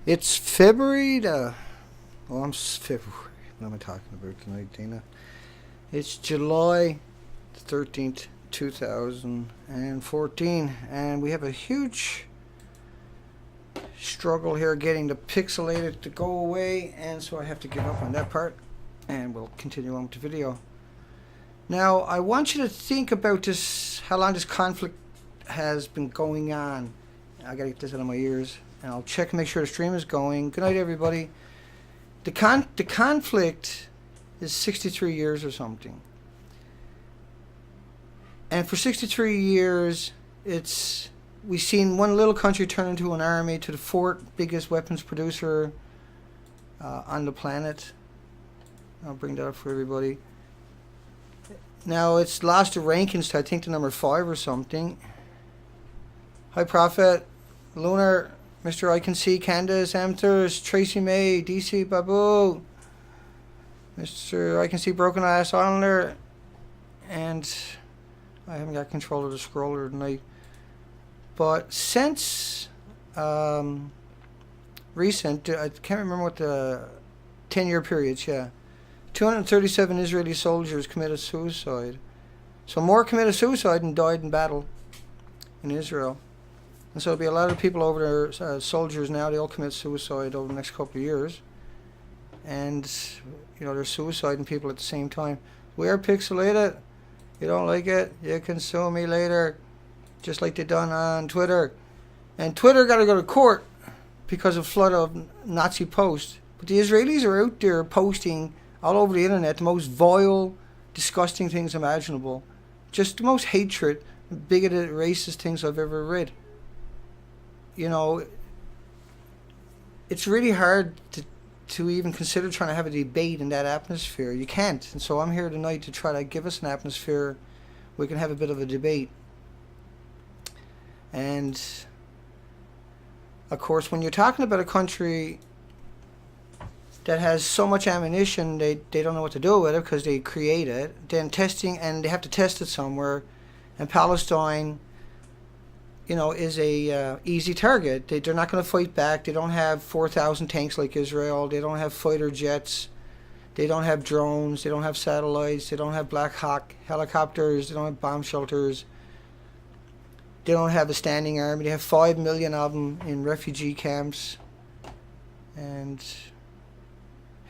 It's February the. Oh, February. What am I talking about tonight, Dana? It's July 13th, 2014, and we have a huge struggle here getting the pixelated to go away, and so I have to give up on that part, and we'll continue on with the video. Now, I want you to think about this, how long this conflict has been going on. I gotta get this out of my ears, and I'll check and make sure the stream is going. Good night, everybody. The conflict is 63 years or something. And for 63 years, we've seen one little country turn into an army, to the fourth biggest weapons producer on the planet. I'll bring that up for everybody. Now, it's lost the rankings to, I think, the number 5 or something. Hi, Prophet, Lunar, Mr. I Can See, Candace, Amthers, Tracy May, DC Babu, Mr. I Can See, Broken Ass Islander, and I haven't got control of the scroller tonight. But since recent, I can't remember what the 10-year periods, yeah. 237 Israeli soldiers committed suicide. So more committed suicide than died in battle in Israel. And so there'll be a lot of people over there, soldiers now, they all commit suicide over the next couple of years. And, you know, they're suiciding people at the same time. We're pixelated. You don't like it? You can sue me later. Just like they done on Twitter. And Twitter got to go to court because of flood of Nazi posts. But the Israelis are out there posting all over the internet the most vile, disgusting things imaginable. Just the most hatred, bigoted, racist things I've ever read. You know, it's really hard to even consider trying to have a debate in that atmosphere. You can't. And so I'm here tonight to try to give us an atmosphere where we can have a bit of a debate. And, of course, when you're talking about a country that has so much ammunition, they don't know what to do with it because they create it. Then testing, and they have to test it somewhere. And Palestine, you know, is a easy target. They're not going to fight back. They don't have 4,000 tanks like Israel. They don't have fighter jets. They don't have drones. They don't have satellites. They don't have Black Hawk helicopters. They don't have bomb shelters. They don't have a standing army. They have 5 million of them in refugee camps. And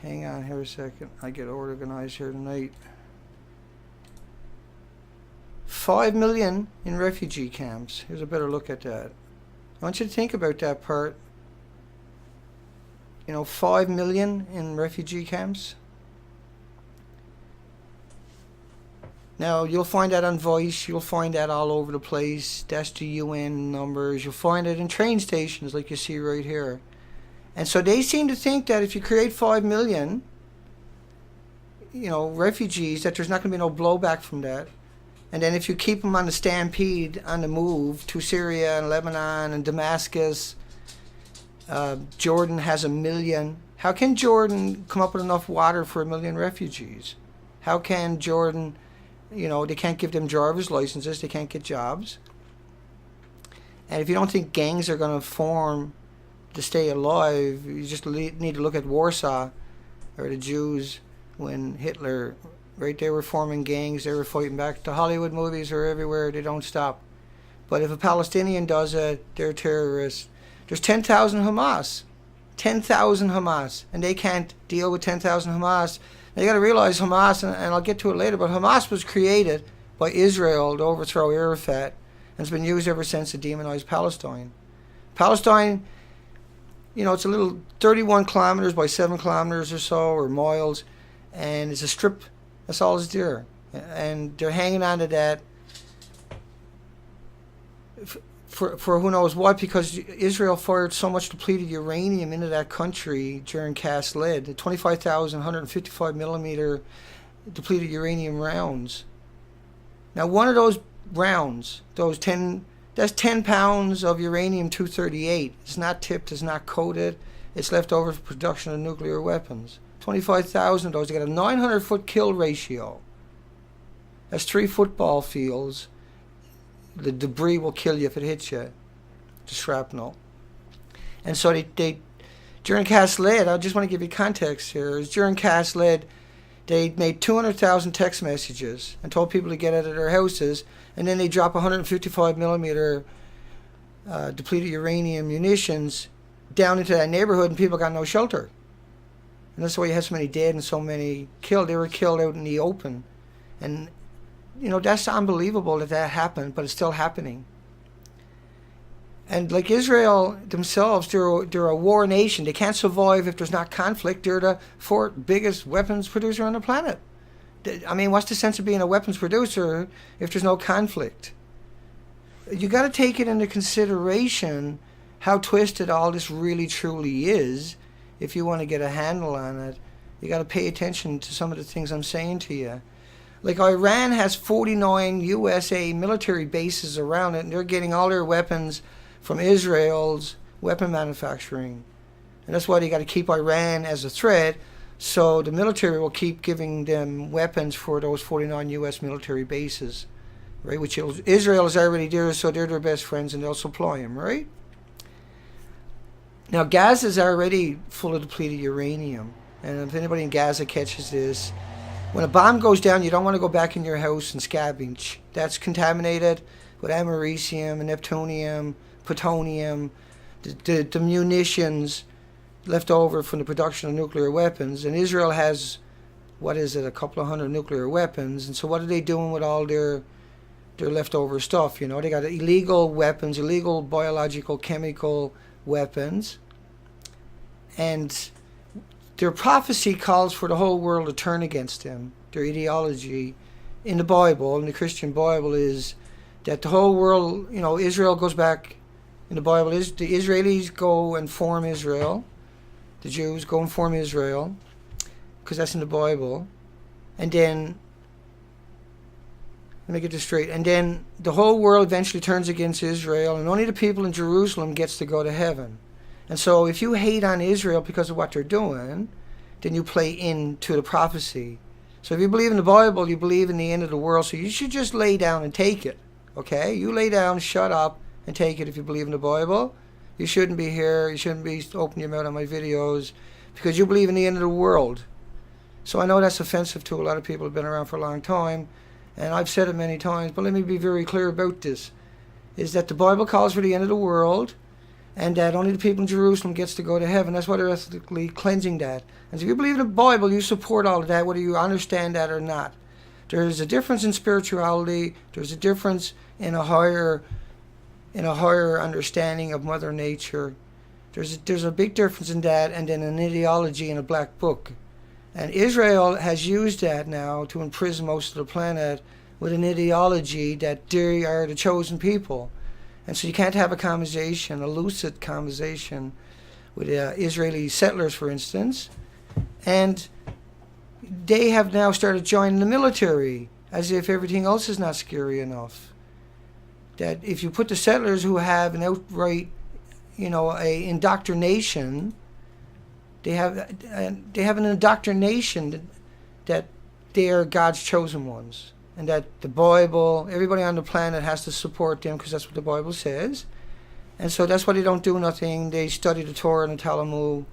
hang on here a second. I get organized here tonight. 5 million in refugee camps. Here's a better look at that. I want you to think about that part. You know, 5 million in refugee camps. Now, you'll find that on Vice. You'll find that all over the place. That's the UN numbers. You'll find it in train stations like you see right here. And so they seem to think that if you create 5 million, you know, refugees, that there's not going to be no blowback from that. And then if you keep them on the stampede, on the move to Syria and Lebanon and Damascus, Jordan has 1 million. How can Jordan come up with enough water for 1 million refugees? How can Jordan, you know, they can't give them driver's licenses, they can't get jobs. And if you don't think gangs are going to form to stay alive, you just need to look at Warsaw, or the Jews, when Hitler, right, they were forming gangs, they were fighting back. The Hollywood movies are everywhere, they don't stop. But if a Palestinian does it, they're terrorists. There's 10,000 Hamas. 10,000 Hamas. And they can't deal with 10,000 Hamas. Now you got to realize Hamas, and I'll get to it later, but Hamas was created by Israel to overthrow Arafat, and it's been used ever since to demonize Palestine. Palestine, you know, it's a little 31 kilometers by 7 kilometers or so, or miles, and it's a strip. That's all it's there. And they're hanging on to that for who knows what, because Israel fired so much depleted uranium into that country during Cast Lead, 25,000 155 millimeter depleted uranium rounds. Now, one of those rounds, that's 10 pounds of uranium-238. It's not tipped, it's not coated, it's left over for production of nuclear weapons. 25,000 of those. They got a 900-foot kill ratio. That's 3 football fields. The debris will kill you if it hits you. The shrapnel. And so they During Cast Lead, I just want to give you context here. During Cast Lead, they made 200,000 text messages and told people to get out of their houses, and then they drop 155 millimeter depleted uranium munitions down into that neighborhood, and people got no shelter. And that's why you have so many dead and so many killed. They were killed out in the open. And, you know, that's unbelievable that happened, but it's still happening. And like Israel themselves, they're a war nation. They can't survive if there's not conflict. They're the fourth biggest weapons producer on the planet. I mean, what's the sense of being a weapons producer if there's no conflict? You got to take it into consideration how twisted all this really truly is. If you want to get a handle on it, you got to pay attention to some of the things I'm saying to you. Like Iran has 49 USA military bases around it, and they're getting all their weapons from Israel's weapon manufacturing. And that's why they got to keep Iran as a threat, so the military will keep giving them weapons for those 49 US military bases, right? Which Israel is already there, so they're their best friends and they'll supply them, right? Now, Gaza is already full of depleted uranium. And if anybody in Gaza catches this, when a bomb goes down, you don't want to go back in your house and scavenge. That's contaminated with americium and neptunium, plutonium, the munitions left over from the production of nuclear weapons. And Israel has, what is it, a couple of hundred nuclear weapons. And so what are they doing with all their leftover stuff? You know, they got illegal weapons, illegal biological, chemical weapons. And their prophecy calls for the whole world to turn against them. Their ideology in the Bible, in the Christian Bible, is that the whole world, you know, Israel goes back in the Bible. The Israelis go and form Israel. The Jews go and form Israel, because that's in the Bible. And then, let me get this straight, and then the whole world eventually turns against Israel, and only the people in Jerusalem gets to go to heaven. And so if you hate on Israel because of what they're doing, then you play into the prophecy. So if you believe in the Bible, you believe in the end of the world, so you should just lay down and take it, okay? You lay down, shut up, and take it if you believe in the Bible. You shouldn't be here, you shouldn't be opening your mouth on my videos, because you believe in the end of the world. So I know that's offensive to a lot of people who have been around for a long time, and I've said it many times, but let me be very clear about this, is that the Bible calls for the end of the world, and that only the people in Jerusalem gets to go to heaven. That's why they're ethically cleansing that. And so if you believe in the Bible, you support all of that, whether you understand that or not. There's a difference in spirituality. There's a difference in a higher understanding of Mother Nature. There's a big difference in that, and then an ideology in a black book. And Israel has used that now to imprison most of the planet with an ideology that they are the chosen people. And so you can't have a conversation, a lucid conversation, with Israeli settlers, for instance. And they have now started joining the military, as if everything else is not scary enough. That if you put the settlers who have an outright, you know, a indoctrination, they have an indoctrination that they are God's chosen ones. And that the Bible, everybody on the planet has to support them because that's what the Bible says. And so that's why they don't do nothing. They study the Torah and the Talmud.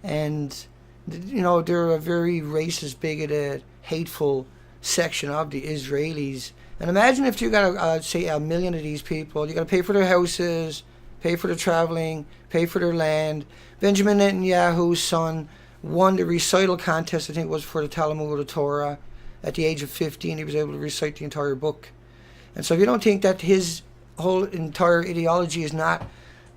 And, you know, they're a very racist, bigoted, hateful section of the Israelis. And imagine if you got, say, 1 million of these people. You got to pay for their houses, pay for their traveling, pay for their land. Benjamin Netanyahu's son won the recital contest, I think it was for the Talmud or the Torah. At the age of 15, he was able to recite the entire book. And so if you don't think that his whole entire ideology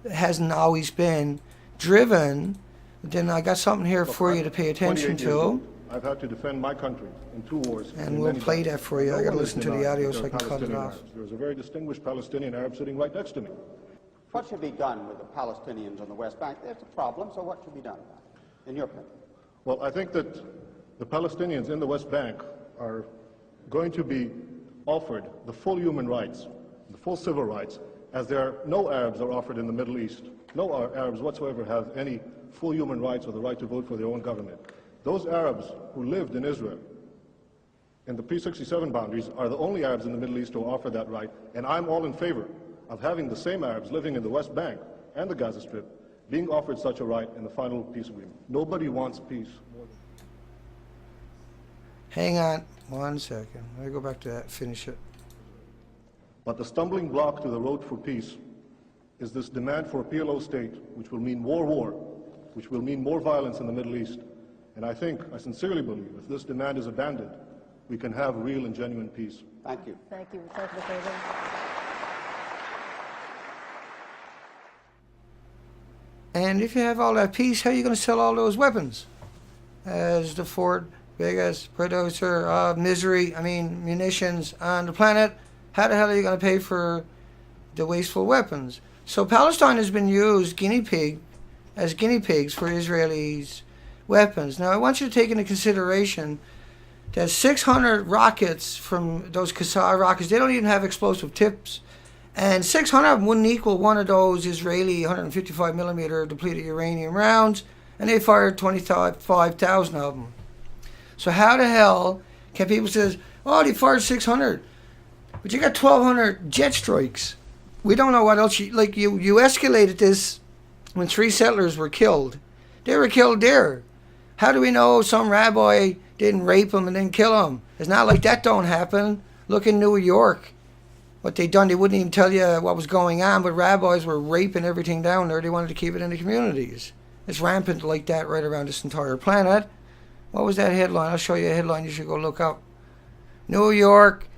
hasn't always been driven, then I got something here for you to pay attention to. I've had to defend my country in 2 wars. And we'll play that for you. I got to listen to the audio so I can cut it off. There's a very distinguished Palestinian Arab sitting right next to me. What should be done with the Palestinians on the West Bank? There's a problem, so what should be done about it, in your opinion? Well, I think that the Palestinians in the West Bank are going to be offered the full human rights, the full civil rights, as no Arabs are offered in the Middle East. No Arabs whatsoever have any full human rights or the right to vote for their own government. Those Arabs who lived in Israel in the pre-67 boundaries are the only Arabs in the Middle East who offer that right, and I'm all in favor of having the same Arabs living in the West Bank and the Gaza Strip being offered such a right in the final peace agreement. Nobody wants peace more than... Hang on 1 second. Let me go back to that, finish it. But the stumbling block to the road for peace is this demand for a PLO state, which will mean more war, which will mean more violence in the Middle East. And I sincerely believe, if this demand is abandoned, we can have real and genuine peace. Thank you. Thank you. Return to the table. And if you have all that peace, how are you going to sell all those weapons? As the fourth biggest producer of munitions on the planet, how the hell are you going to pay for the wasteful weapons? So Palestine has been used as guinea pigs for Israelis' weapons. Now I want you to take into consideration that 600 rockets from those Qassar rockets, they don't even have explosive tips. And 600 of them wouldn't equal one of those Israeli 155 millimeter depleted uranium rounds, and they fired 25,000 of them. So how the hell can people say, oh, they fired 600, but you got 1,200 jet strikes? We don't know what else you escalated this when 3 settlers were killed. They were killed there. How do we know some rabbi didn't rape them and then kill them? It's not like that don't happen. Look in New York. What they done, they wouldn't even tell you what was going on, but rabbis were raping everything down there. They wanted to keep it in the communities. It's rampant like that right around this entire planet. What was that headline? I'll show you a headline you should go look up. New York,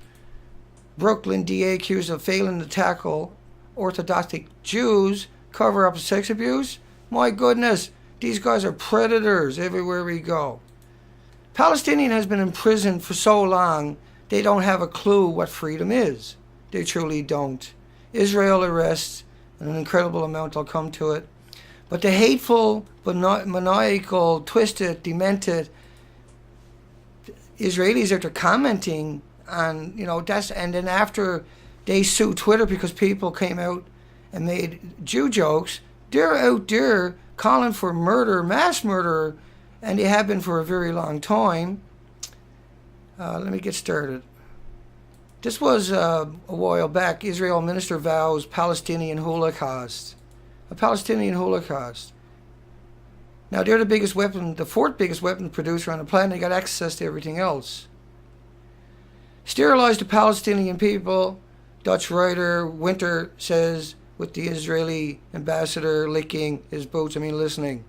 Brooklyn DA accused of failing to tackle Orthodox Jews, cover up sex abuse. My goodness, these guys are predators everywhere we go. Palestinian has been imprisoned for so long, they don't have a clue what freedom is. They truly don't. Israel arrests, and an incredible amount will come to it. But the hateful, maniacal, twisted, demented Israelis that are commenting on, and then after they sue Twitter because people came out and made Jew jokes, they're out there calling for murder, mass murder, and they have been for a very long time. Let me get started. This was a while back. Israel minister vows Palestinian Holocaust. A Palestinian Holocaust. Now they're the fourth biggest weapon producer on the planet. They got access to everything else. Sterilize the Palestinian people. Dutch writer Winter says with the Israeli ambassador licking his boots. listening.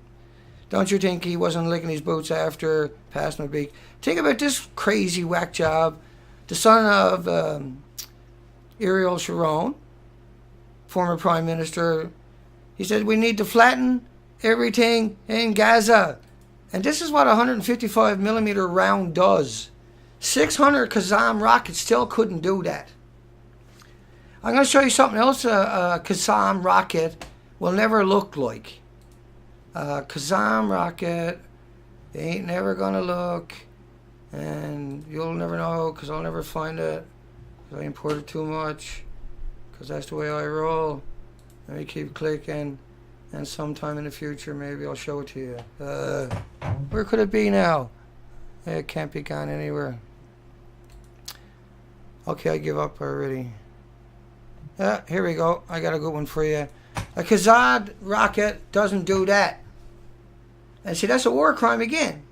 Don't you think he wasn't licking his boots after passing a beak? Think about this crazy whack job. The son of Ariel Sharon, former prime minister, he said we need to flatten everything in Gaza. And this is what a 155 millimeter round does. 600 Qassam rockets still couldn't do that. I'm going to show you something else a Qassam rocket will never look like. Qassam rocket, they ain't never going to look. And you'll never know because I'll never find it because I imported too much because that's the way I roll. Let me keep clicking, and sometime in the future maybe I'll show it to you. Where could it be now? It can't be gone anywhere. Okay, I give up already. Here we go. I got a good one for you. A Qassam rocket doesn't do that. And see, that's a war crime again.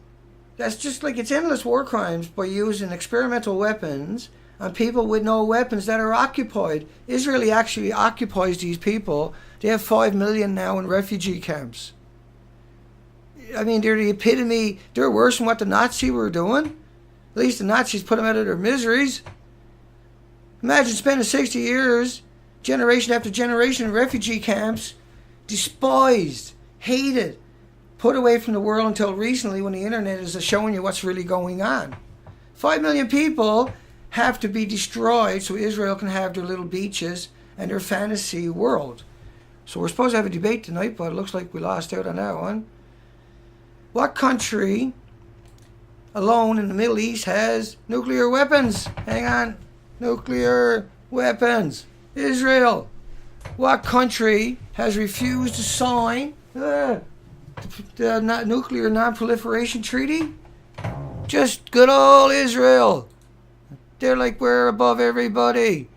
That's just like it's endless war crimes by using experimental weapons on people with no weapons that are occupied. Israel actually occupies these people. They have 5 million now in refugee camps. They're the epitome. They're worse than what the Nazis were doing. At least the Nazis put them out of their miseries. Imagine spending 60 years, generation after generation in refugee camps, despised, hated, put away from the world until recently when the internet is showing you what's really going on. 5 million people have to be destroyed so Israel can have their little beaches and their fantasy world. So we're supposed to have a debate tonight, but it looks like we lost out on that one. What country alone in the Middle East has nuclear weapons? Hang on. Nuclear weapons. Israel. What country has refused to sign the nuclear non-proliferation treaty? Just good old Israel. They're like, we're above everybody.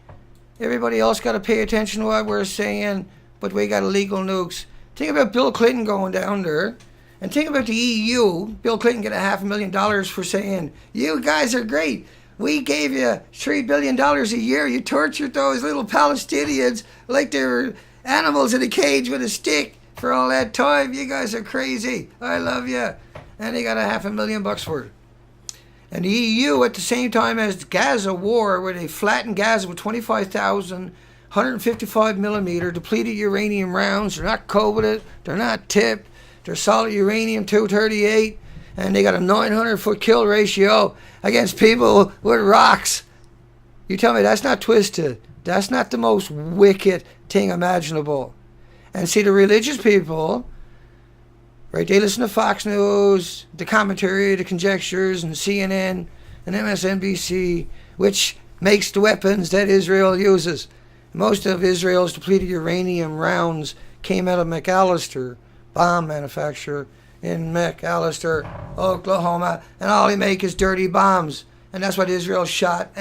Everybody else got to pay attention to what we're saying, but we got illegal nukes. Think about Bill Clinton going down there. And think about the EU. Bill Clinton get $500,000 for saying, you guys are great. We gave you $3 billion a year. You tortured those little Palestinians like they were animals in a cage with a stick for all that time. You guys are crazy. I love you. And they got $500,000 for it. And the EU, at the same time as the Gaza war, where they flattened Gaza with 25,000 155 millimeter depleted uranium rounds. They're not coated. They're not tipped. They're solid uranium-238, and they got a 900-foot kill ratio against people with rocks. You tell me that's not twisted. That's not the most wicked thing imaginable. And see, the religious people, right, they listen to Fox News, the commentary, the conjectures, and CNN, and MSNBC, which makes the weapons that Israel uses. Most of Israel's depleted uranium rounds came out of McAllister, bomb manufacturer in McAllister, Oklahoma, and all they make is dirty bombs. And that's what Israel shot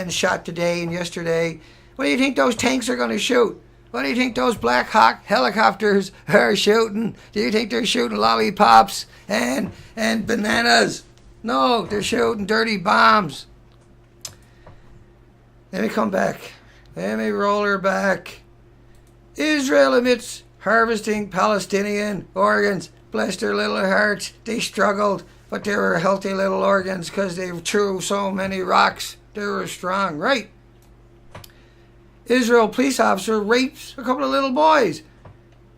today and yesterday. What do you think those tanks are going to shoot? What do you think those Black Hawk helicopters are shooting? Do you think they're shooting lollipops and bananas? No, they're shooting dirty bombs. Let me come back. Let me roll her back. Israel admits harvesting Palestinian organs. Bless their little hearts. They struggled, but they were healthy little organs because they threw so many rocks. They were strong, right? Israel police officer rapes a couple of little boys.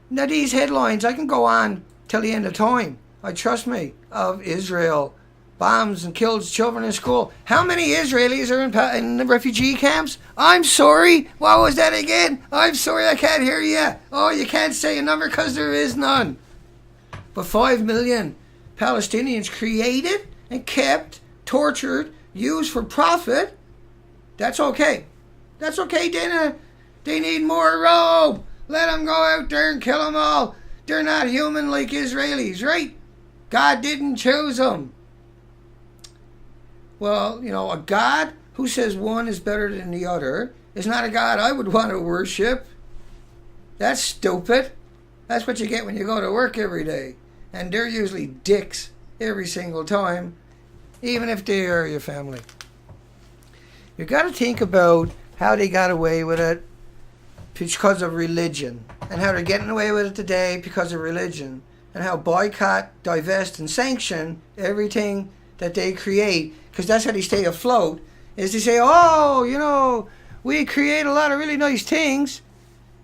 Now these headlines, I can go on till the end of time. Trust me, of Israel. Bombs and kills children in school. How many Israelis are in the refugee camps? I'm sorry. What was that again? I'm sorry, I can't hear you. Oh, you can't say a number because there is none. But 5 million Palestinians created and kept, tortured, used for profit. That's okay. That's okay, Dana. They need more rope. Let them go out there and kill them all. They're not human like Israelis, right? God didn't choose them. Well, you know, a God who says one is better than the other is not a God I would want to worship. That's stupid. That's what you get when you go to work every day. And they're usually dicks every single time, even if they are your family. You've got to think about how they got away with it because of religion, and how they're getting away with it today because of religion, and how boycott, divest, and sanction everything that they create, because that's how they stay afloat, is they say, oh, you know, we create a lot of really nice things.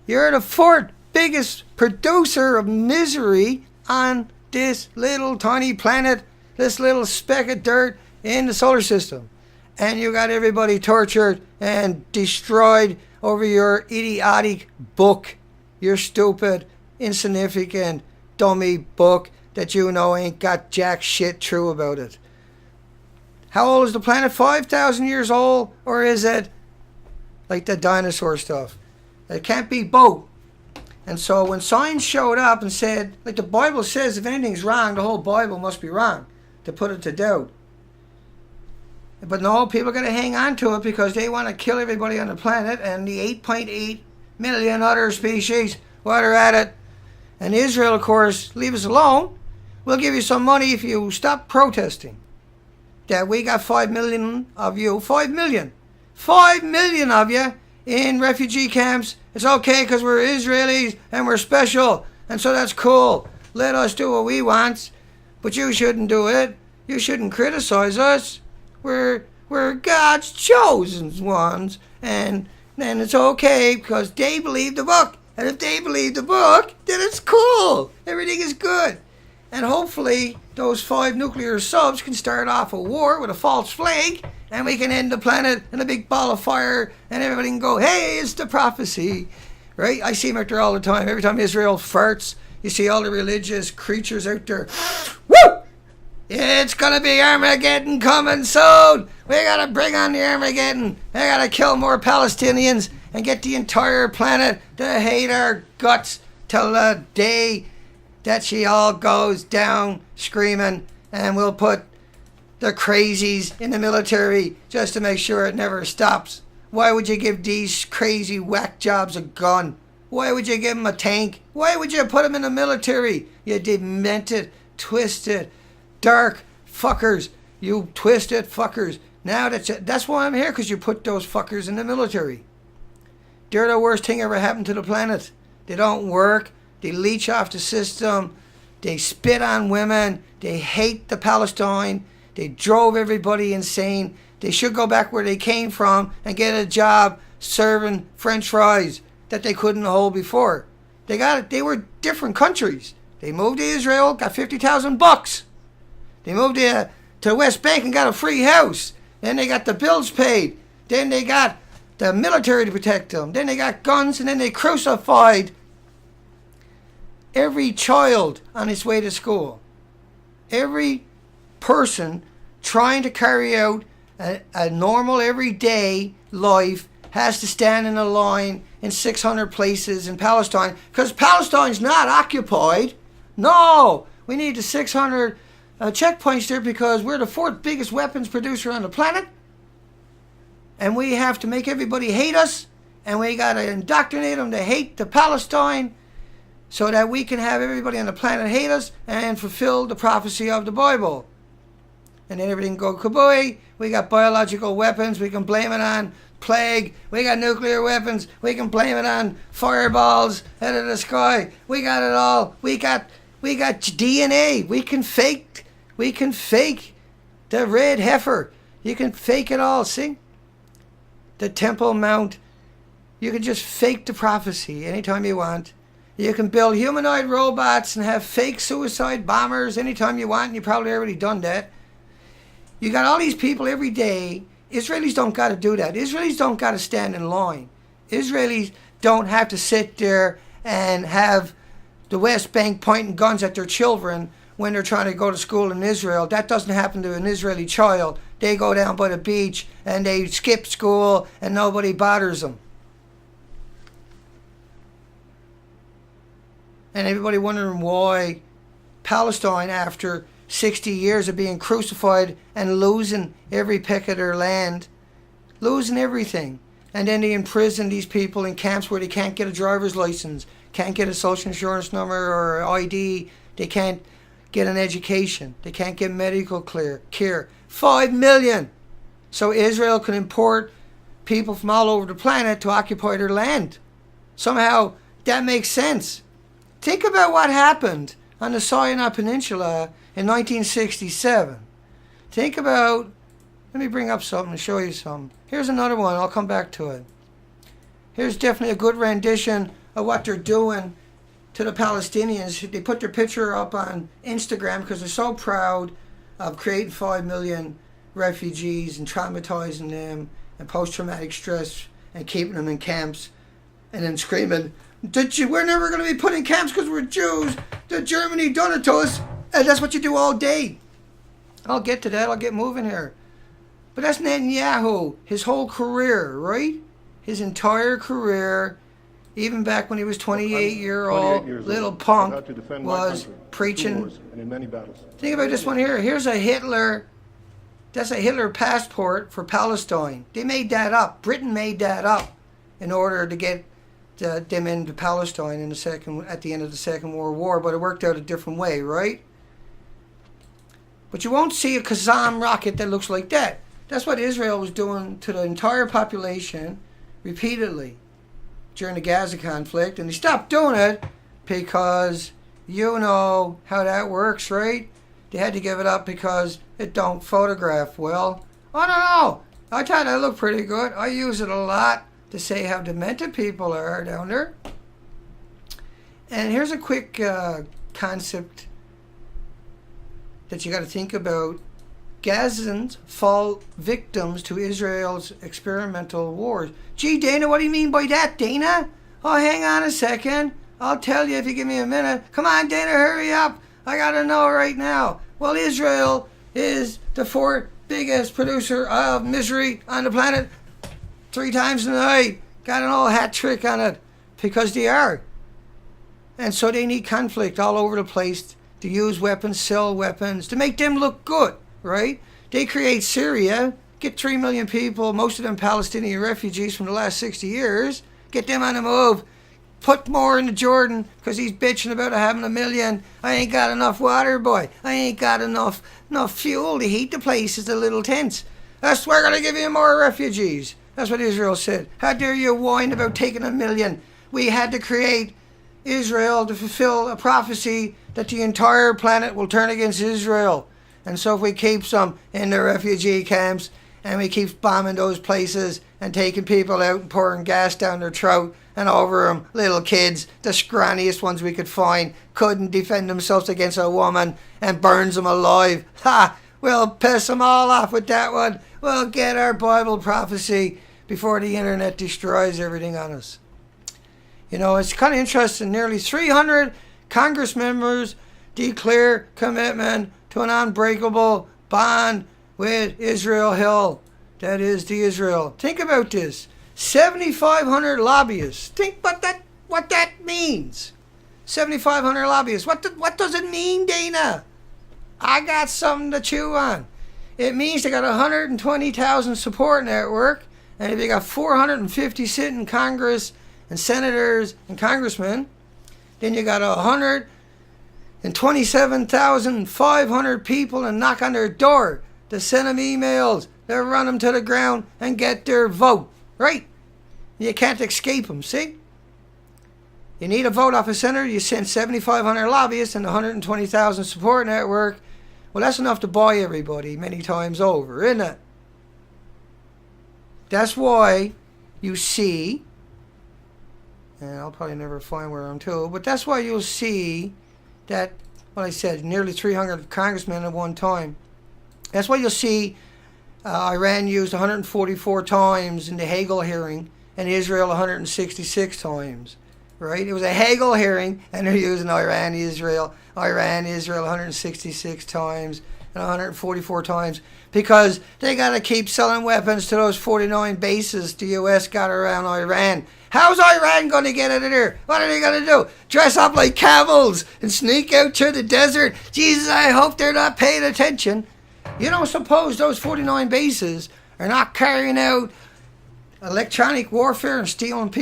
You're the fourth biggest producer of misery on this little tiny planet, this little speck of dirt in the solar system. And you got everybody tortured and destroyed over your idiotic book, your stupid, insignificant, dummy book that you know ain't got jack shit true about it. How old is the planet? 5,000 years old? Or is it like the dinosaur stuff? It can't be both. And so when science showed up and said, like the Bible says, if anything's wrong, the whole Bible must be wrong, to put it to doubt. But no, people got to hang on to it because they want to kill everybody on the planet and the 8.8 million other species while they're at it. And Israel, of course, leave us alone. We'll give you some money if you stop protesting. That we got 5 million of you, 5 million of you in refugee camps. It's okay because we're Israelis and we're special. And so that's cool. Let us do what we want. But you shouldn't do it. You shouldn't criticize us. We're God's chosen ones, and then it's okay because they believe the book. And if they believe the book, then it's cool. Everything is good. And hopefully those 5 nuclear subs can start off a war with a false flag, and we can end the planet in a big ball of fire, and everybody can go, hey, it's the prophecy. Right? I see them out there all the time. Every time Israel farts, you see all the religious creatures out there. Woo! It's gonna be Armageddon coming soon. We gotta bring on the Armageddon. We gotta kill more Palestinians and get the entire planet to hate our guts till the day that she all goes down screaming, and we'll put the crazies in the military just to make sure it never stops. Why would you give these crazy whack jobs a gun? Why would you give them a tank? Why would you put them in the military? You demented, twisted, dark fuckers. You twisted fuckers. Now that's why I'm here, because you put those fuckers in the military. They're the worst thing ever happened to the planet. They don't work. They leech off the system. They spit on women. They hate the Palestine. They drove everybody insane. They should go back where they came from and get a job serving French fries that they couldn't hold before. They were different countries. They moved to Israel, got $50,000. They moved to the West Bank and got a free house. Then they got the bills paid. Then they got the military to protect them. Then they got guns, and then they crucified every child on its way to school. Every person trying to carry out a normal everyday life has to stand in a line in 600 places in Palestine, because Palestine's not occupied. No, we need the 600 checkpoints there because we're the fourth biggest weapons producer on the planet, and we have to make everybody hate us, and we got to indoctrinate them to hate the Palestine so that we can have everybody on the planet hate us and fulfill the prophecy of the Bible. And then everything go kabooey. We got biological weapons. We can blame it on plague. We got nuclear weapons. We can blame it on fireballs out of the sky. We got it all. We got DNA. We can fake the red heifer. You can fake it all. See? The Temple Mount. You can just fake the prophecy anytime you want. You can build humanoid robots and have fake suicide bombers anytime you want, and you've probably already done that. You got all these people every day. Israelis don't got to do that. Israelis don't got to stand in line. Israelis don't have to sit there and have the West Bank pointing guns at their children when they're trying to go to school in Israel. That doesn't happen to an Israeli child. They go down by the beach and they skip school and nobody bothers them. And everybody wondering why Palestine, after 60 years of being crucified and losing every peck of their land, losing everything, and then they imprison these people in camps where they can't get a driver's license, can't get a social insurance number or ID, they can't get an education, they can't get medical care. 5 million! So Israel can import people from all over the planet to occupy their land. Somehow that makes sense. Think about what happened on the Sinai Peninsula in 1967. Think about, let me bring up something and show you something. Here's another one, I'll come back to it. Here's definitely a good rendition of what they're doing to the Palestinians. They put their picture up on Instagram because they're so proud of creating 5 million refugees and traumatizing them and post-traumatic stress and keeping them in camps, and then screaming, we're never going to be put in camps because we're Jews. Germany done it to us. And that's what you do all day. I'll get to that. I'll get moving here. But that's Netanyahu. His whole career, right? His entire career, even back when he was 28-year-old little punk, was preaching. And in many battles. Think about this one here. Here's a Hitler. That's a Hitler passport for Palestine. They made that up. Britain made that up in order to get them into Palestine at the end of the Second World War, but it worked out a different way, right? But you won't see a Qassam rocket that looks like that. That's what Israel was doing to the entire population repeatedly during the Gaza conflict, and they stopped doing it because you know how that works, right? They had to give it up because it don't photograph well. I don't know. I thought that looked pretty good. I use it a lot to say how demented people are down there. And here's a quick concept that you got to think about. Gazans fall victims to Israel's experimental wars. Gee, Dana, what do you mean by that, Dana? Oh, hang on a second. I'll tell you if you give me a minute. Come on, Dana, hurry up. I got to know right now. Well, Israel is the fourth biggest producer of misery on the planet. 3 times a night. Got an old hat trick on it. Because they are. And so they need conflict all over the place to use weapons, sell weapons, to make them look good, right? They create Syria, get 3 million people, most of them Palestinian refugees from the last 60 years, get them on the move, put more into Jordan because he's bitching about having 1 million. I ain't got enough water, boy. I ain't got enough fuel to heat the places, the little tents. That's we're going to give you more refugees. That's what Israel said. How dare you whine about taking 1 million? We had to create Israel to fulfill a prophecy that the entire planet will turn against Israel. And so if we keep some in the refugee camps and we keep bombing those places and taking people out and pouring gas down their throat and over them, little kids, the scrawniest ones we could find, couldn't defend themselves against a woman and burns them alive. Ha! We'll piss them all off with that one. We'll get our Bible prophecy before the internet destroys everything on us. You know, it's kind of interesting. Nearly 300 Congress members declare commitment to an unbreakable bond with Israel Hill. That is the Israel. Think about this. 7,500 lobbyists. Think what that means. 7,500 lobbyists. What does it mean, Dana? I got something to chew on. It means they got 120,000 support network, and if you got 450 sitting Congress and senators and congressmen, then you got 127,500 people and knock on their door to send them emails, to run them to the ground and get their vote, right? You can't escape them, see? You need a vote off a senator, you send 7,500 lobbyists and 120,000 support network. Well, that's enough to buy everybody many times over, isn't it? That's why you see, and I'll probably never find where I'm to, but that's why you'll see that, what I said, nearly 300 congressmen at one time. That's why you'll see Iran used 144 times in the Hagel hearing and Israel 166 times, right? It was a Hagel hearing and they're using Iran, Israel 166 times and 144 times because they got to keep selling weapons to those 49 bases the U.S. got around Iran. How's Iran going to get out of there? What are they going to do? Dress up like camels and sneak out through the desert? Jesus, I hope they're not paying attention. You don't suppose those 49 bases are not carrying out electronic warfare and stealing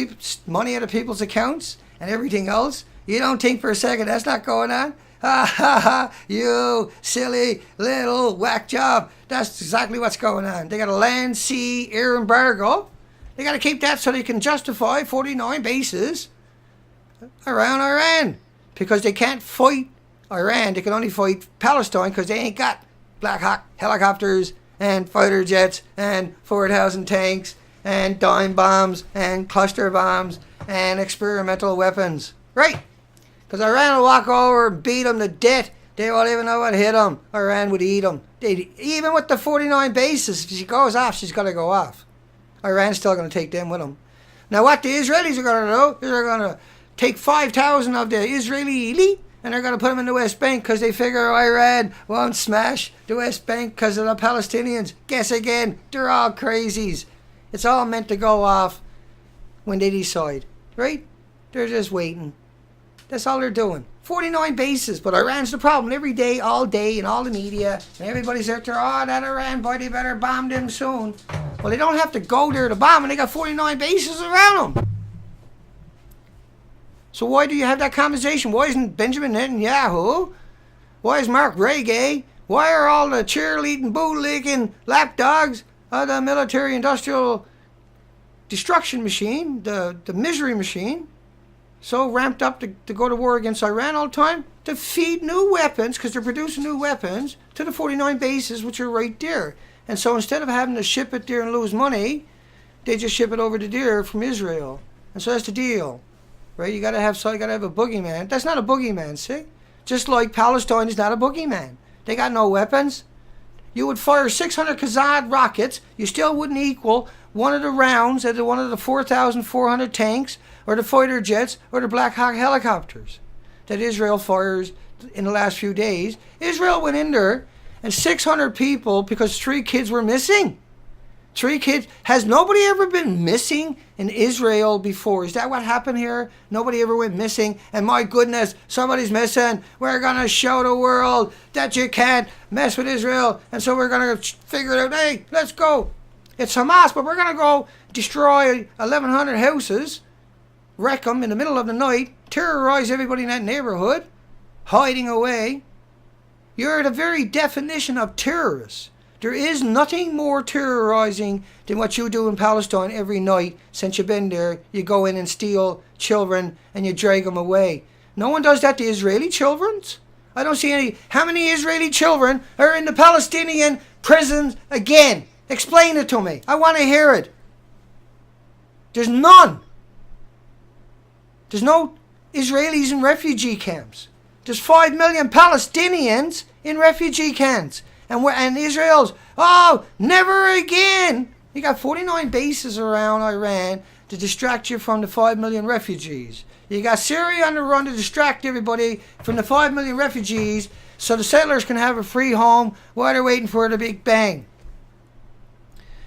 money out of people's accounts and everything else? You don't think for a second that's not going on? Ha ha ha, you silly little whack job. That's exactly what's going on. They got a land, sea, air embargo. They got to keep that so they can justify 49 bases around Iran. Because they can't fight Iran. They can only fight Palestine because they ain't got Black Hawk helicopters and fighter jets and 4,000 tanks and dime bombs and cluster bombs and experimental weapons. Right? Because Iran will walk over and beat them to death. They won't even know what hit them. Iran would eat them. Even with the 49 bases, if she goes off, she's got to go off. Iran's still going to take them with them. Now what the Israelis are going to do is they're going to take 5,000 of the Israeli elite and they're going to put them in the West Bank because they figure Iran won't smash the West Bank because of the Palestinians. Guess again, they're all crazies. It's all meant to go off when they decide, right? They're just waiting. That's all they're doing. 49 bases, but Iran's the problem. Every day, all day, in all the media, and everybody's out there, oh, that Iran, boy, they better bomb them soon. Well, they don't have to go there to bomb, and they got 49 bases around them. So why do you have that conversation? Why isn't Benjamin Netanyahu? Why is Mark Reagan? Why are all the cheerleading, bootlicking lapdogs of the military-industrial destruction machine, the misery machine, so ramped up to go to war against Iran all the time? To feed new weapons, because they're producing new weapons, to the 49 bases, which are right there. And so instead of having to ship it there and lose money, they just ship it over to there from Israel. And so that's the deal, right? You gotta have a boogeyman. That's not a boogeyman, see? Just like Palestine is not a boogeyman. They got no weapons. You would fire 600 Kazad rockets, you still wouldn't equal one of the rounds of one of the 4,400 tanks or the fighter jets or the Black Hawk helicopters that Israel fires in the last few days. Israel went in there and 600 people, because 3 kids were missing. 3 kids. Has nobody ever been missing in Israel before? Is that what happened here? Nobody ever went missing, and my goodness, somebody's missing. We're going to show the world that you can't mess with Israel, and so we're going to figure it out. Hey, let's go. It's Hamas, but we're going to go destroy 1,100 houses wreck them in the middle of the night, terrorize everybody in that neighborhood, hiding away. You're the very definition of terrorists. There is nothing more terrorizing than what you do in Palestine every night since you've been there. You go in and steal children and you drag them away. No one does that to Israeli children. I don't see any. How many Israeli children are in the Palestinian prisons again? Explain it to me. I want to hear it. There's none. There's no Israelis in refugee camps. There's 5 million Palestinians in refugee camps. And Israel's, oh, never again. You got 49 bases around Iran to distract you from the 5 million refugees. You got Syria on the run to distract everybody from the 5 million refugees so the settlers can have a free home while they're waiting for the Big Bang.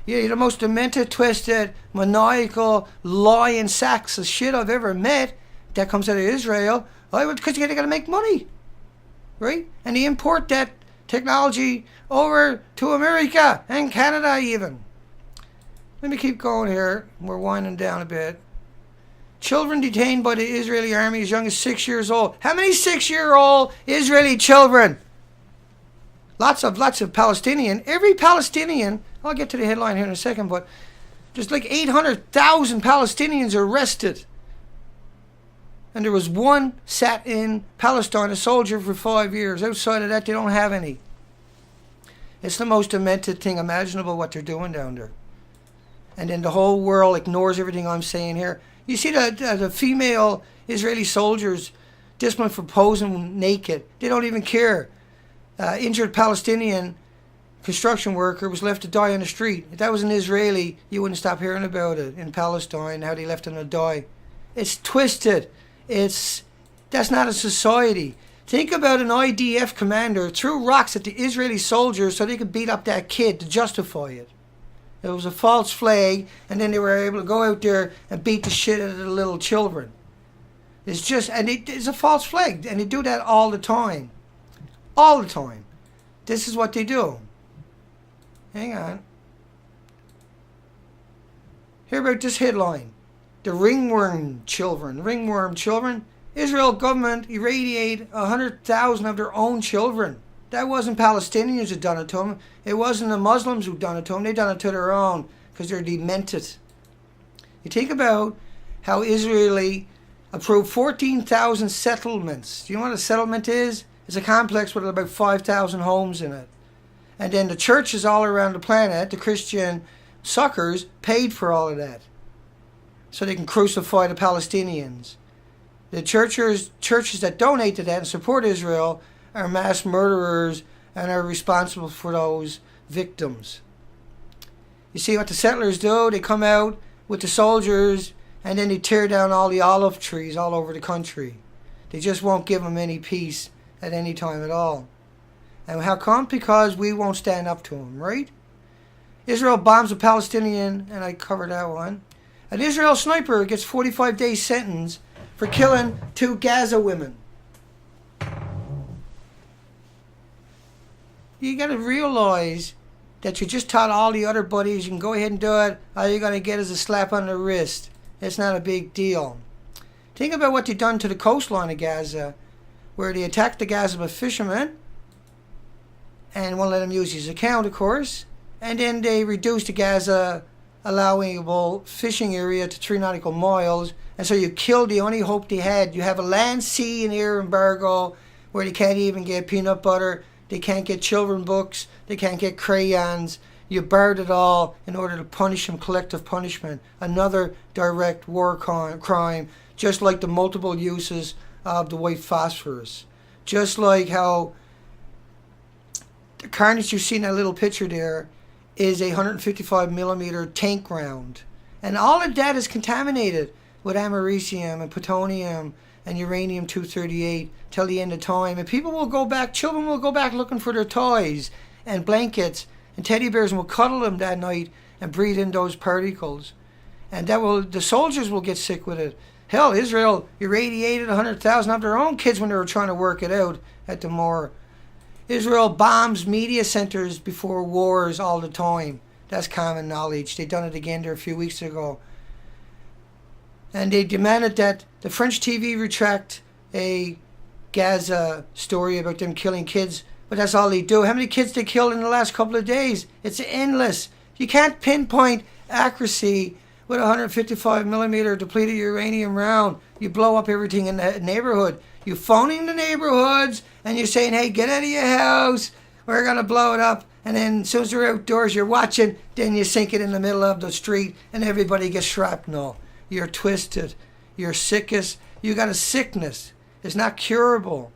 You're the most demented, twisted, maniacal, lying sacks of shit I've ever met that comes out of Israel. Because they got to make money, right? And they import that technology over to America and Canada even. Let me keep going here. We're winding down a bit. Children detained by the Israeli army as young as 6 years old. How many 6-year-old Israeli children? Lots of Palestinian. Every Palestinian, I'll get to the headline here in a second, but there's like 800,000 Palestinians arrested. And there was one sat in Palestine, a soldier for 5 years. Outside of that, they don't have any. It's the most demented thing imaginable what they're doing down there. And then the whole world ignores everything I'm saying here. You see the female Israeli soldiers disciplined for posing naked. They don't even care. Injured Palestinian construction worker was left to die on the street. If that was an Israeli, you wouldn't stop hearing about it in Palestine, how they left him to die. It's twisted. That's not a society. Think about an IDF commander threw rocks at the Israeli soldiers so they could beat up that kid to justify it. It was a false flag, and then they were able to go out there and beat the shit out of the little children. It's a false flag, and they do that all the time. All the time. This is what they do. Hang on. Hear about this headline. The ringworm children. Israel government irradiated 100,000 of their own children. That wasn't Palestinians who done it to them. It wasn't the Muslims who done it to them. They done it to their own because they're demented. You think about how Israeli approved 14,000 settlements. Do you know what a settlement is? It's a complex with about 5,000 homes in it. And then the churches all around the planet, the Christian suckers, paid for all of that, so they can crucify the Palestinians. The churches that donate to that and support Israel are mass murderers and are responsible for those victims. You see what the settlers do? They come out with the soldiers and then they tear down all the olive trees all over the country. They just won't give them any peace at any time at all. And how come? Because we won't stand up to them, right? Israel bombs a Palestinian, and I covered that one. An Israel sniper gets 45-day sentence for killing 2 Gaza women. You got to realize that you just taught all the other buddies you can go ahead and do it. All you're going to get is a slap on the wrist. It's not a big deal. Think about what they've done to the coastline of Gaza, where they attacked the Gaza fishermen and won't let him use his account, of course. And then they reduced the Gaza allowable fishing area to 3 nautical miles. And so you killed the only hope they had. You have a land, sea, and air embargo where they can't even get peanut butter. They can't get children books. They can't get crayons. You barred it all in order to punish them, collective punishment. Another direct war crime, just like the multiple uses of the white phosphorus. Just like how the carnage you see in that little picture there is a 155 millimeter tank round. And all of that is contaminated with americium and plutonium and uranium-238 till the end of time. And people will go back, children will go back looking for their toys and blankets and teddy bears and will cuddle them that night and breathe in those particles. And the soldiers will get sick with it. Hell, Israel irradiated 100,000 of their own kids when they were trying to work it out at the Moor. Israel bombs media centers before wars all the time. That's common knowledge. They done it again there a few weeks ago. And they demanded that the French TV retract a Gaza story about them killing kids. But that's all they do. How many kids they killed in the last couple of days? It's endless. You can't pinpoint accuracy with a 155 millimeter depleted uranium round. You blow up everything in the neighborhood. You phoning the neighborhoods and you're saying, hey, get out of your house. We're going to blow it up. And then as soon as you're outdoors, you're watching, then you sink it in the middle of the street and everybody gets shrapnel. You're twisted. You're sickest. You got a sickness. It's not curable.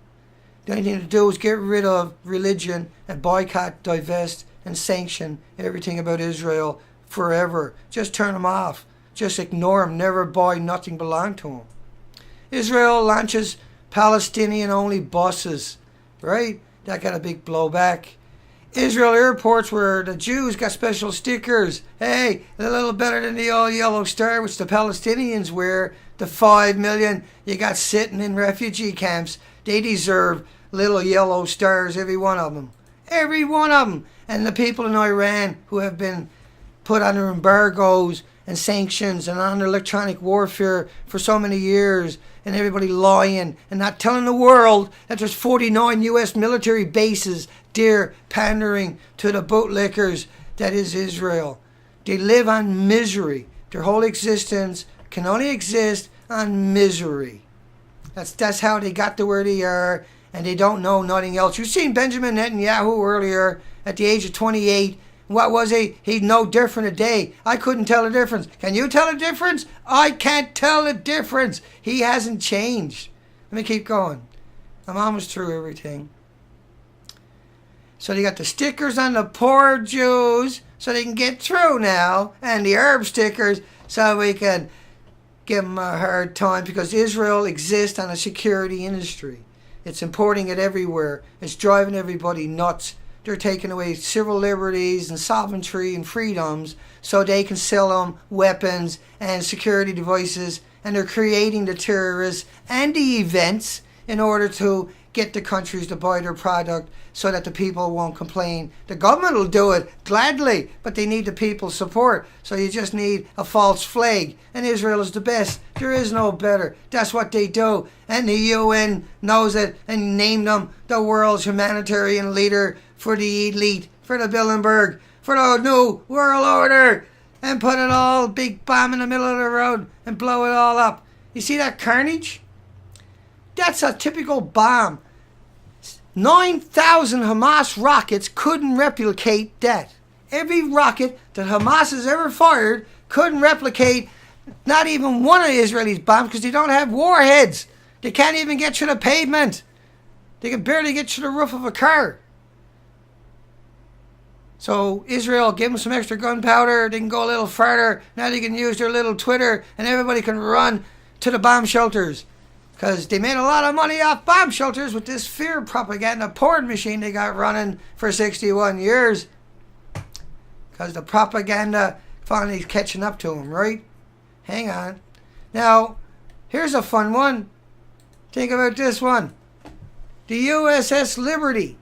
The only thing to do is get rid of religion and boycott, divest, and sanction everything about Israel forever. Just turn them off. Just ignore them. Never buy nothing belong to them. Israel launches Palestinian-only buses, right? That got a big blowback. Israel airports where the Jews got special stickers. Hey, they're a little better than the old yellow star which the Palestinians wear. The 5 million you got sitting in refugee camps, they deserve little yellow stars, every one of them. Every one of them. And the people in Iran who have been put under embargoes and sanctions and under electronic warfare for so many years, and everybody lying and not telling the world that there's 49 U.S. military bases there pandering to the bootlickers that is Israel. They live on misery. Their whole existence can only exist on misery. That's how they got to where they are, and they don't know nothing else. You've seen Benjamin Netanyahu earlier at the age of 28. What was he? He'd no different today. I couldn't tell the difference. Can you tell the difference? I can't tell the difference. He hasn't changed. Let me keep going. I'm almost through everything. So they got the stickers on the poor Jews so they can get through now, and the Arab stickers so we can give them a hard time, because Israel exists on a security industry. It's importing it everywhere. It's driving everybody nuts. They're taking away civil liberties and sovereignty and freedoms so they can sell them weapons and security devices, and they're creating the terrorists and the events in order to get the countries to buy their product so that the people won't complain. The government will do it gladly, but they need the people's support. So you just need a false flag. And Israel is the best. There is no better. That's what they do. And the UN knows it and named them the world's humanitarian leader for the elite, for the Bilderberg, for the new world order, and put it all, big bomb in the middle of the road and blow it all up. You see that carnage? That's a typical bomb. 9,000 Hamas rockets couldn't replicate that. Every rocket that Hamas has ever fired couldn't replicate not even one of Israel's bombs, because they don't have warheads. They can't even get to the pavement. They can barely get to the roof of a car. So Israel, give them some extra gunpowder. They can go a little farther. Now they can use their little Twitter, and everybody can run to the bomb shelters. Because they made a lot of money off bomb shelters with this fear propaganda porn machine they got running for 61 years. Because the propaganda finally is catching up to them, right? Hang on. Now, here's a fun one. Think about this one. The USS Liberty.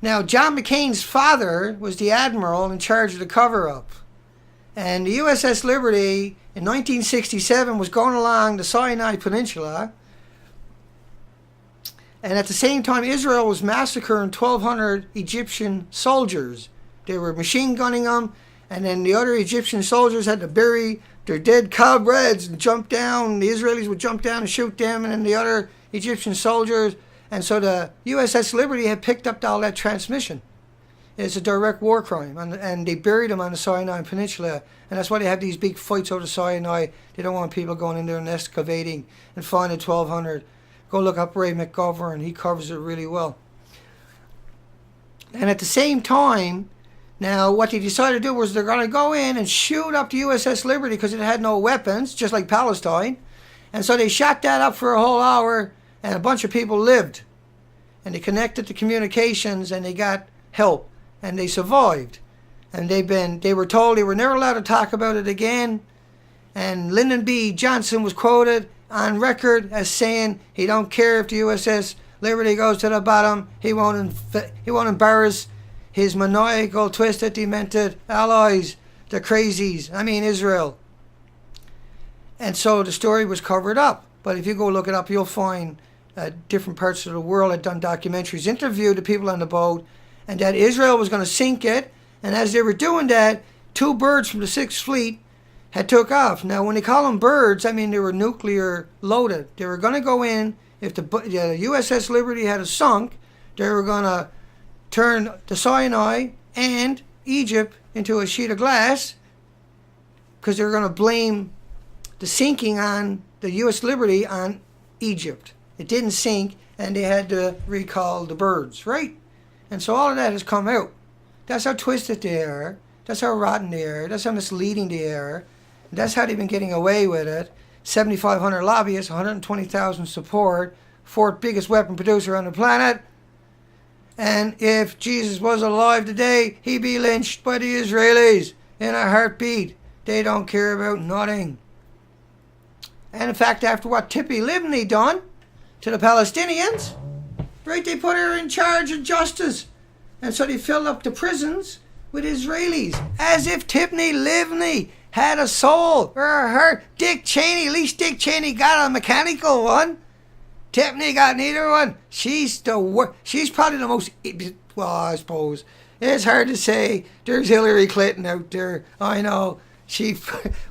Now, John McCain's father was the admiral in charge of the cover-up. And the USS Liberty in 1967 was going along the Sinai Peninsula. And at the same time, Israel was massacring 1,200 Egyptian soldiers. They were machine gunning them. And then the other Egyptian soldiers had to bury their dead comrades and jump down. The Israelis would jump down and shoot them. And then the other Egyptian soldiers. And so the USS Liberty had picked up all that transmission. It's a direct war crime, and they buried them on the Sinai Peninsula, and that's why they have these big fights over the Sinai. They don't want people going in there and excavating and finding 1,200. Go look up Ray McGovern, he covers it really well. And at the same time, now what they decided to do was they're going to go in and shoot up the USS Liberty because it had no weapons, just like Palestine. And so they shot that up for a whole hour, and a bunch of people lived. And they connected to communications, and they got help. And they survived. And they were told they were never allowed to talk about it again. And Lyndon B. Johnson was quoted on record as saying he don't care if the USS Liberty goes to the bottom. He won't embarrass his maniacal, twisted, demented allies, the crazies. I mean Israel. And so the story was covered up. But if you go look it up, you'll find different parts of the world had done documentaries, interviewed the people on the boat, and that Israel was going to sink it. And as they were doing that, 2 birds from the 6th Fleet had took off. Now, when they call them birds, I mean they were nuclear loaded. They were going to go in. If the USS Liberty had sunk, they were going to turn the Sinai and Egypt into a sheet of glass, because they were going to blame the sinking on the U.S. Liberty on Egypt. It didn't sink, and they had to recall the birds, right? And so all of that has come out. That's how twisted they are. That's how rotten they are. That's how misleading they are. And that's how they've been getting away with it. 7,500 lobbyists, 120,000 support, 4th biggest weapon producer on the planet. And if Jesus was alive today, he'd be lynched by the Israelis in a heartbeat. They don't care about nothing. And in fact, after what Tippi Libni done to the Palestinians, right, they put her in charge of justice. And so they filled up the prisons with Israelis, as if Tippi Libni had a soul or a heart. Dick Cheney, at least Dick Cheney got a mechanical one. Tippi got neither one. She's she's probably the most, well, I suppose it's hard to say. There's Hillary Clinton out there. I know. She,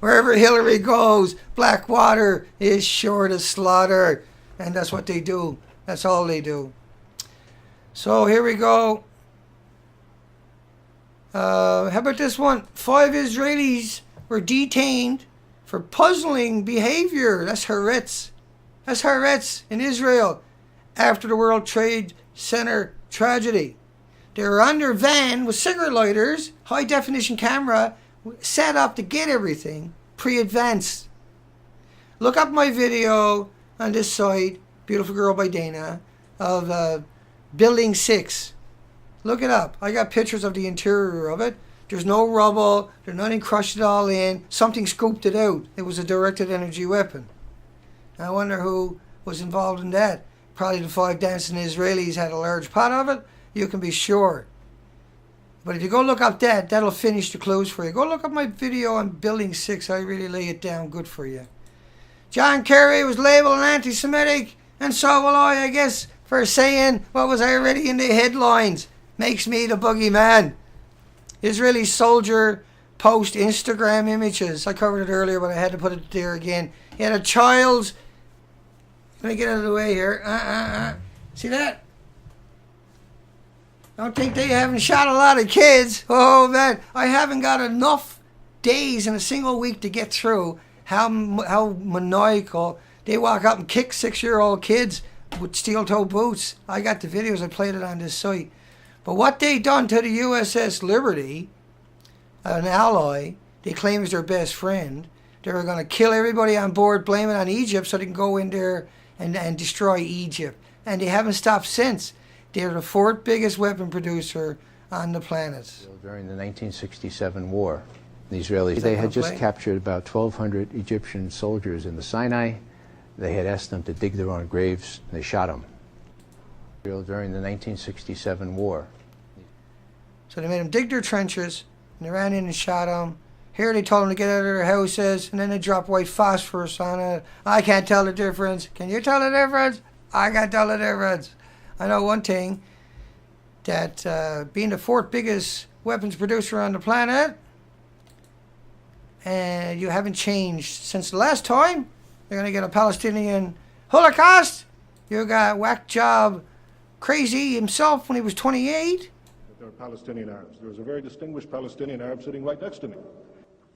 wherever Hillary goes, Blackwater is sure to slaughter. And that's what they do. That's all they do. So here we go. How about this one? 5 Israelis were detained for puzzling behavior. That's Haaretz. That's Haaretz in Israel after the World Trade Center tragedy. They were on their van with cigarette lighters, high definition camera, set up to get everything pre-advanced. Look up my video on this site, Beautifulgirlbydana, of Building 6. Look it up. I got pictures of the interior of it. There's no rubble. There's nothing crushed it all in. Something scooped it out. It was a directed energy weapon. I wonder who was involved in that. Probably the 5 dancing Israelis had a large pot of it. You can be sure. But if you go look up that, that'll finish the clues for you. Go look up my video on Building 6. I really lay it down good for you. John Kerry was labelled an anti-Semitic, and so will I guess, for saying what was already in the headlines. Makes me the boogeyman. Israeli soldier post Instagram images. I covered it earlier, but I had to put it there again. He had a child's... Let me get out of the way here. See that? Don't think they haven't shot a lot of kids. Oh, man. I haven't got enough days in a single week to get through how maniacal. They walk up and kick 6-year-old kids with steel-toe boots. I got the videos. I played it on this site. But what they done to the USS Liberty, an ally, they claim is their best friend. They were going to kill everybody on board, blame it on Egypt so they can go in there and destroy Egypt. And they haven't stopped since. They're the 4th biggest weapon producer on the planet. During the 1967 war, the Israelis, they had just captured about 1,200 Egyptian soldiers in the Sinai. They had asked them to dig their own graves, and they shot them. During the 1967 war. So they made them dig their trenches, and they ran in and shot them. Here they told them to get out of their houses, and then they dropped white phosphorus on it. I can't tell the difference. Can you tell the difference? I can't tell the difference. I know one thing, that being the 4th biggest weapons producer on the planet, and you haven't changed since the last time. They're going to get a Palestinian Holocaust. You got whack job crazy himself when he was 28. There are Palestinian Arabs. There's a very distinguished Palestinian Arab sitting right next to me.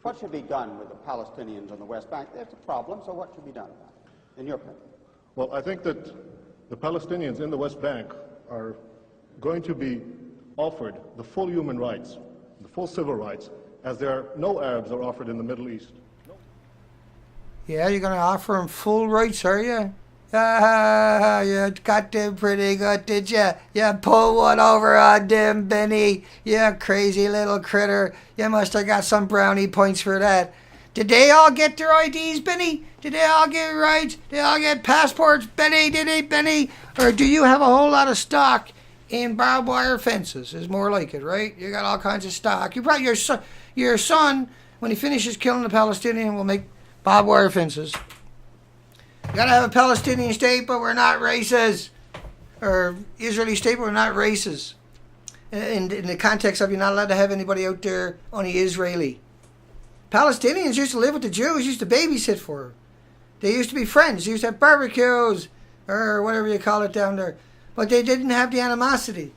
What should be done with the Palestinians on the West Bank? There's a problem, so what should be done about it, in your opinion? Well, I think that the Palestinians in the West Bank are going to be offered the full human rights, the full civil rights, as there are no Arabs are offered in the Middle East. Yeah, you're going to offer them full rights, are you? You got them pretty good, did you? You pulled one over on them, Benny. You crazy little critter. You must have got some brownie points for that. Did they all get their IDs, Benny? Did they all get rights? Did they all get passports, Benny? Did they, Benny? Or do you have a whole lot of stock in barbed wire fences? Is more like it, right? You got all kinds of stock. You probably your son, when he finishes killing the Palestinian, will make barbed wire fences. You gotta have a Palestinian state, but we're not racist. Or Israeli state, but we're not racist. In the context of you're not allowed to have anybody out there, only Israeli. Palestinians used to live with the Jews, used to babysit for them. They used to be friends. They used to have barbecues, or whatever you call it down there. But they didn't have the animosity.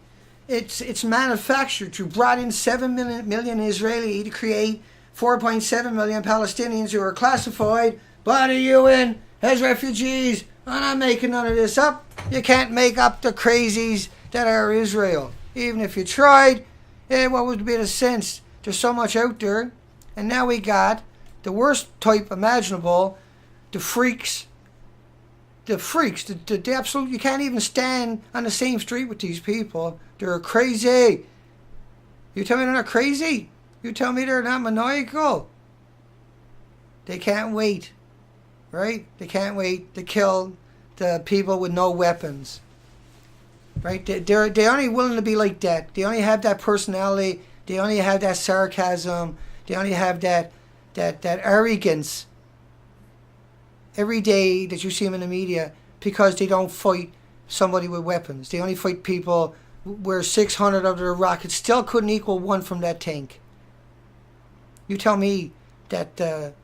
It's manufactured. You brought in 7 million Israeli to create 4.7 million Palestinians who are classified by the UN as refugees. I'm not making none of this up. You can't make up the crazies that are Israel. Even if you tried, what would be the sense? There's so much out there. And now we got the worst type imaginable, the freaks. The absolute, you can't even stand on the same street with these people. They're crazy. You tell me they're not crazy? You tell me they're not maniacal? They can't wait, right? They can't wait to kill the people with no weapons, right? They're only willing to be like that. They only have that personality. They only have that sarcasm. They only have that arrogance every day that you see them in the media, because they don't fight somebody with weapons. They only fight people where 600 of their rockets still couldn't equal one from that tank. You tell me that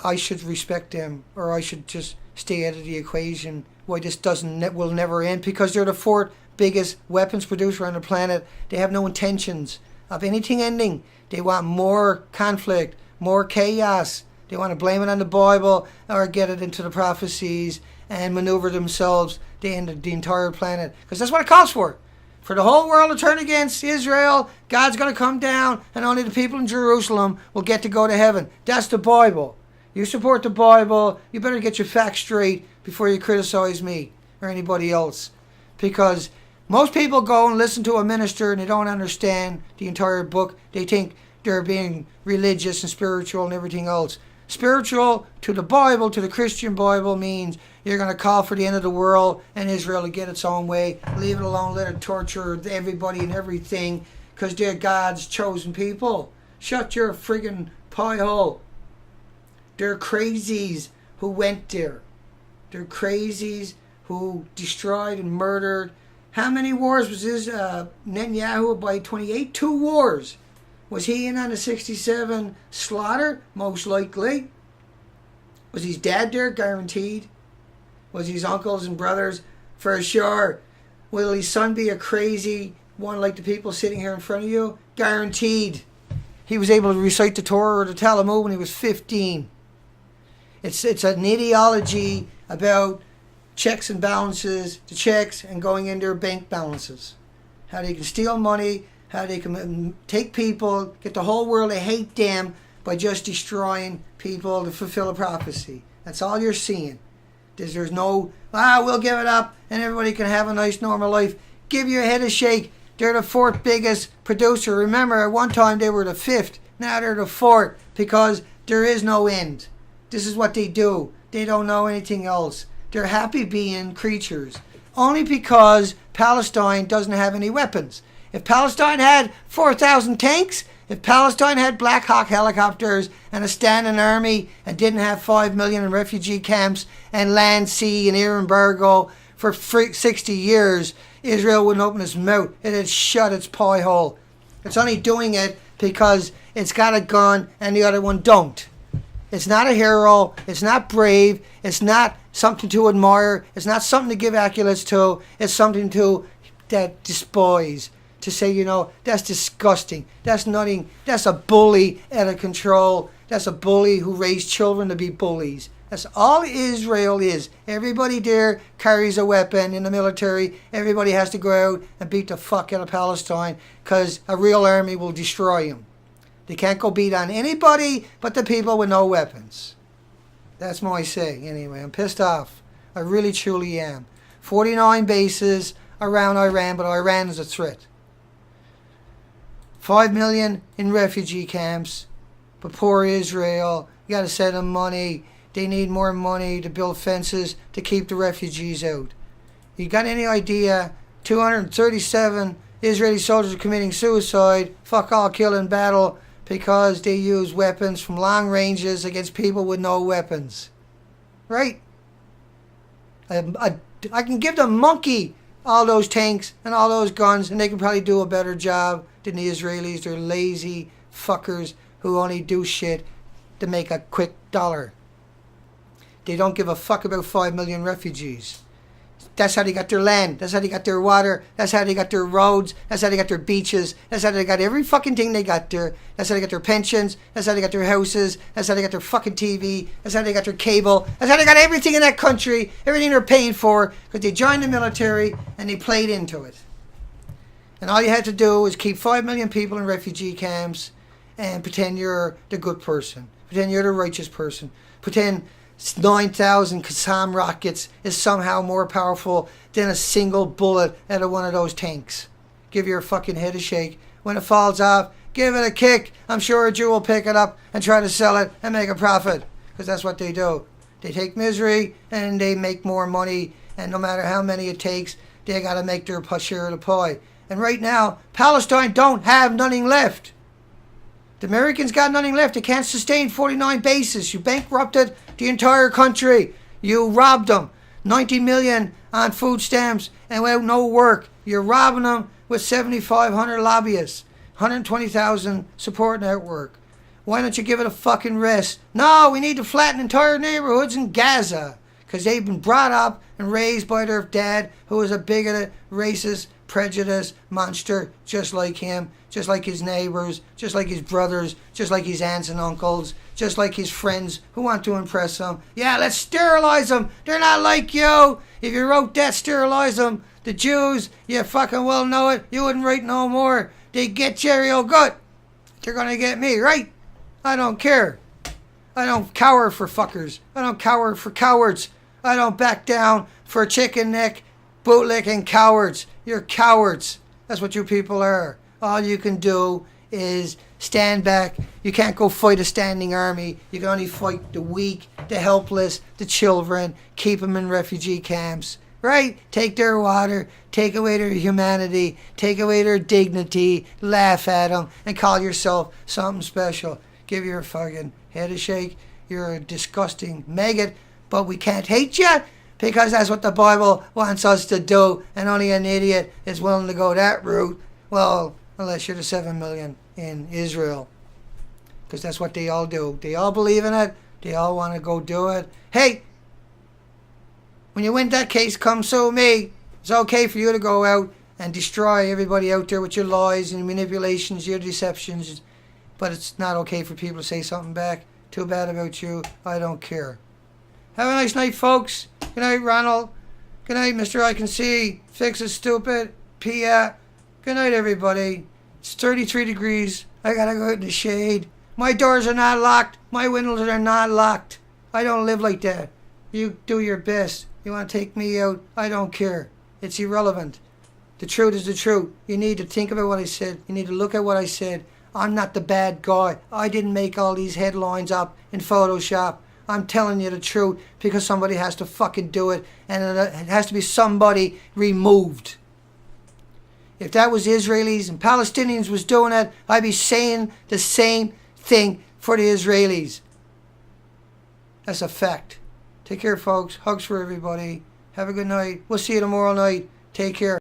I should respect them, or I should just stay out of the equation. Why this will never end? Because they're the fourth biggest weapons producer on the planet. They have no intentions of anything ending. They want more conflict, more chaos. They want to blame it on the Bible or get it into the prophecies and maneuver themselves to end the entire planet. Because that's what it calls for. For the whole world to turn against Israel, God's going to come down and only the people in Jerusalem will get to go to heaven. That's the Bible. You support the Bible, you better get your facts straight before you criticize me or anybody else. Because most people go and listen to a minister and they don't understand the entire book. They think they're being religious and spiritual and everything else. Spiritual to the Bible, to the Christian Bible, means you're going to call for the end of the world and Israel to get its own way. Leave it alone, let it torture everybody and everything, because they're God's chosen people. Shut your friggin' pie hole. They're crazies who went there. They're crazies who destroyed and murdered. How many wars was this Netanyahu by 28? 2 wars. Was he in on the 67 slaughter? Most likely. Was his dad there? Guaranteed. Was his uncles and brothers? For sure. Will his son be a crazy one like the people sitting here in front of you? Guaranteed. He was able to recite the Torah or the Talmud when he was 15. It's an ideology about checks and balances, the checks, and going in their bank balances. How they can steal money, how they can take people, get the whole world to hate them by just destroying people to fulfill a prophecy. That's all you're seeing. There's no, we'll give it up and everybody can have a nice normal life. Give your head a shake. They're the 4th biggest producer. Remember, at one time they were the 5th. Now they're the 4th, because there is no end. This is what they do. They don't know anything else. They're happy being creatures. Only because Palestine doesn't have any weapons. If Palestine had 4,000 tanks, if Palestine had Black Hawk helicopters and a standing army and didn't have 5 million in refugee camps and land, sea and air embargo for 60 years, Israel wouldn't open its mouth. It had shut its pie hole. It's only doing it because it's got a gun and the other one don't. It's not a hero. It's not brave. It's not something to admire. It's not something to give accolades to. It's something to that despise. To say, that's disgusting. That's nothing. That's a bully out of control. That's a bully who raised children to be bullies. That's all Israel is. Everybody there carries a weapon in the military. Everybody has to go out and beat the fuck out of Palestine, because a real army will destroy them. They can't go beat on anybody but the people with no weapons. That's my say. Anyway, I'm pissed off. I really, truly am. 49 bases around Iran, but Iran is a threat. 5 million in refugee camps, but poor Israel, you got to send them money. They need more money to build fences to keep the refugees out. You got any idea? 237 Israeli soldiers are committing suicide. Fuck all, kill in battle. because they use weapons from long ranges against people with no weapons. Right? I can give the monkey all those tanks and all those guns, and they can probably do a better job than the Israelis. They're lazy fuckers who only do shit to make a quick dollar. They don't give a fuck about 5 million refugees. That's how they got their land. That's how they got their water. That's how they got their roads. That's how they got their beaches. That's how they got every fucking thing they got there. That's how they got their pensions. That's how they got their houses. That's how they got their fucking TV. That's how they got their cable. That's how they got everything in that country. Everything they're paying for, because they joined the military and they played into it. And all you had to do was keep 5 million people in refugee camps and pretend you're the good person. Pretend you're the righteous person. Pretend 9,000 Qassam rockets is somehow more powerful than a single bullet out of one of those tanks. Give your fucking head a shake. When it falls off, give it a kick. I'm sure a Jew will pick it up and try to sell it and make a profit. Because that's what they do. They take misery and they make more money. And no matter how many it takes, they got to make their share of the pie. And right now, Palestine don't have nothing left. The Americans got nothing left. They can't sustain 49 bases. You bankrupted the entire country. You robbed them. 90 million on food stamps and without no work. You're robbing them with 7,500 lobbyists. 120,000 support network. Why don't you give it a fucking rest? No, we need to flatten entire neighborhoods in Gaza. Because they've been brought up and raised by their dad, who was a bigoted, racist, prejudiced monster, just like him, just like his neighbors, just like his brothers, just like his aunts and uncles, just like his friends who want to impress him. Yeah, let's sterilize them. They're not like you. If you wrote that, sterilize them. The Jews, you fucking well know it. You wouldn't write no more. They get Jerry O'Gut. They're going to get me, right? I don't care. I don't cower for fuckers. I don't cower for cowards. I don't back down for chicken neck, bootlicking cowards. You're cowards. That's what you people are. All you can do is stand back. You can't go fight a standing army. You can only fight the weak, the helpless, the children. Keep them in refugee camps. Right? Take their water. Take away their humanity. Take away their dignity. Laugh at them and call yourself something special. Give your fucking head a shake. You're a disgusting maggot. But we can't hate you because that's what the Bible wants us to do. And only an idiot is willing to go that route. Well, unless you're the 7 million in Israel. Because that's what they all do. They all believe in it. They all want to go do it. Hey, when you win that case, come sue me. It's okay for you to go out and destroy everybody out there with your lies and manipulations, your deceptions. But it's not okay for people to say something back. Too bad about you. I don't care. Have a nice night, folks. Good night, Ronald. Good night, Mr. I Can See. Fix is stupid. Pia. Good night, everybody. It's 33 degrees. I gotta go out in the shade. My doors are not locked. My windows are not locked. I don't live like that. You do your best. You want to take me out? I don't care. It's irrelevant. The truth is the truth. You need to think about what I said. You need to look at what I said. I'm not the bad guy. I didn't make all these headlines up in Photoshop. I'm telling you the truth because somebody has to fucking do it, and it has to be somebody removed. If that was Israelis and Palestinians was doing it, I'd be saying the same thing for the Israelis. That's a fact. Take care, folks. Hugs for everybody. Have a good night. We'll see you tomorrow night. Take care.